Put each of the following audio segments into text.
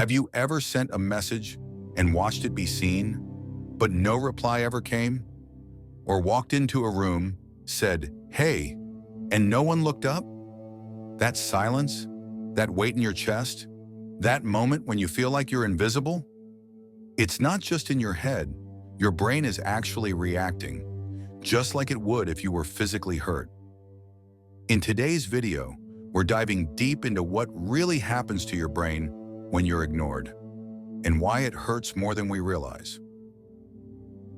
Have you ever sent a message and watched it be seen, but no reply ever came? Or walked into a room, said, "Hey," and no one looked up? That silence, that weight in your chest, that moment when you feel like you're invisible? It's not just in your head. Your brain is actually reacting, just like it would if you were physically hurt. In today's video, we're diving deep into what really happens to your brain when you're ignored, and why it hurts more than we realize.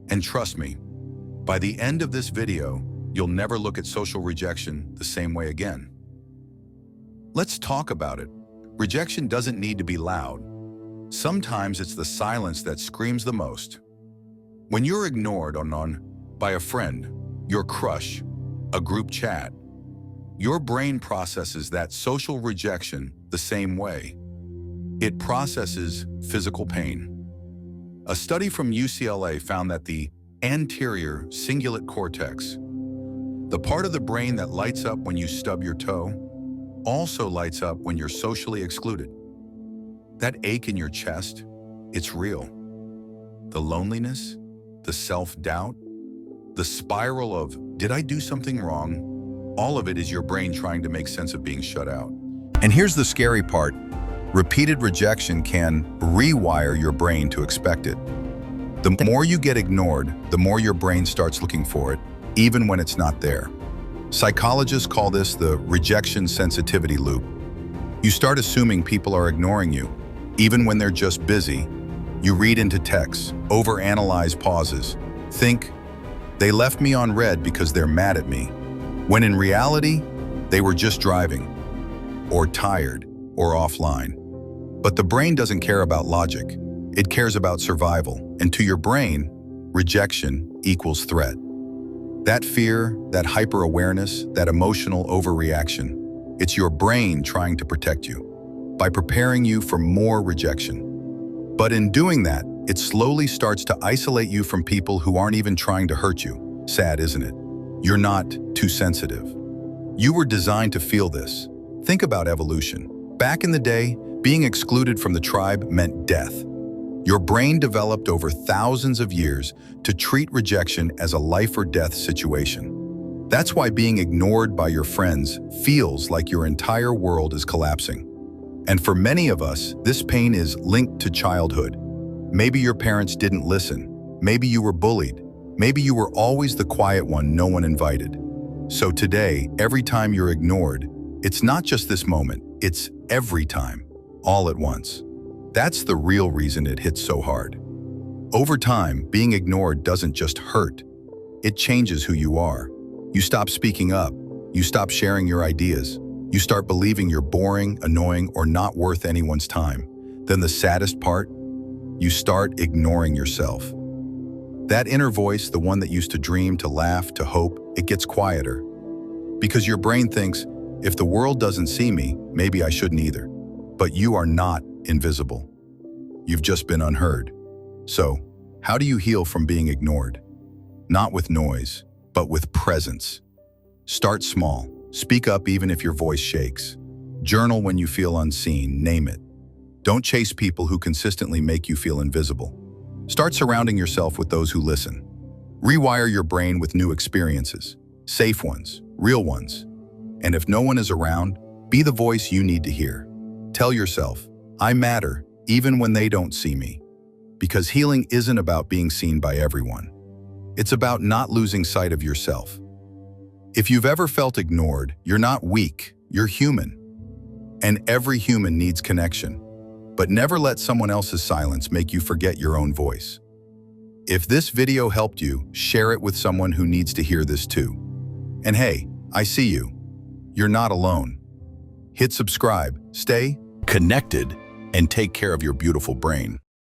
And trust me, by the end of this video, you'll never look at social rejection the same way again. Let's talk about it. Rejection doesn't need to be loud. Sometimes it's the silence that screams the most. When you're ignored by a friend, your crush, a group chat, your brain processes that social rejection the same way. It processes physical pain. A study from UCLA found that the anterior cingulate cortex, the part of the brain that lights up when you stub your toe, also lights up when you're socially excluded. That ache in your chest, it's real. The loneliness, the self-doubt, the spiral of, did I do something wrong? All of it is your brain trying to make sense of being shut out. And here's the scary part. Repeated rejection can rewire your brain to expect it. The more you get ignored, the more your brain starts looking for it, even when it's not there. Psychologists call this the rejection sensitivity loop. You start assuming people are ignoring you, even when they're just busy. You read into texts, overanalyze pauses, think, they left me on red because they're mad at me, when in reality, they were just driving, or tired, or offline. But the brain doesn't care about logic. It cares about survival. And to your brain, rejection equals threat. That fear, that hyper-awareness, that emotional overreaction, it's your brain trying to protect you by preparing you for more rejection. But in doing that, it slowly starts to isolate you from people who aren't even trying to hurt you. Sad, isn't it? You're not too sensitive. You were designed to feel this. Think about evolution. Back in the day, being excluded from the tribe meant death. Your brain developed over thousands of years to treat rejection as a life or death situation. That's why being ignored by your friends feels like your entire world is collapsing. And for many of us, this pain is linked to childhood. Maybe your parents didn't listen. Maybe you were bullied. Maybe you were always the quiet one no one invited. So today, every time you're ignored, it's not just this moment, it's every time, all at once. That's the real reason it hits so hard. Over time, being ignored doesn't just hurt. It changes who you are. You stop speaking up. You stop sharing your ideas. You start believing you're boring, annoying, or not worth anyone's time. Then the saddest part, you start ignoring yourself. That inner voice, the one that used to dream, to laugh, to hope, it gets quieter. Because your brain thinks, if the world doesn't see me, maybe I shouldn't either. But you are not invisible. You've just been unheard. So, how do you heal from being ignored? Not with noise, but with presence. Start small. Speak up even if your voice shakes. Journal when you feel unseen, name it. Don't chase people who consistently make you feel invisible. Start surrounding yourself with those who listen. Rewire your brain with new experiences, safe ones, real ones. And if no one is around, be the voice you need to hear. Tell yourself, I matter, even when they don't see me. Because healing isn't about being seen by everyone. It's about not losing sight of yourself. If you've ever felt ignored, you're not weak, you're human. And every human needs connection. But never let someone else's silence make you forget your own voice. If this video helped you, share it with someone who needs to hear this too. And hey, I see you. You're not alone. Hit subscribe, stay connected, and take care of your beautiful brain.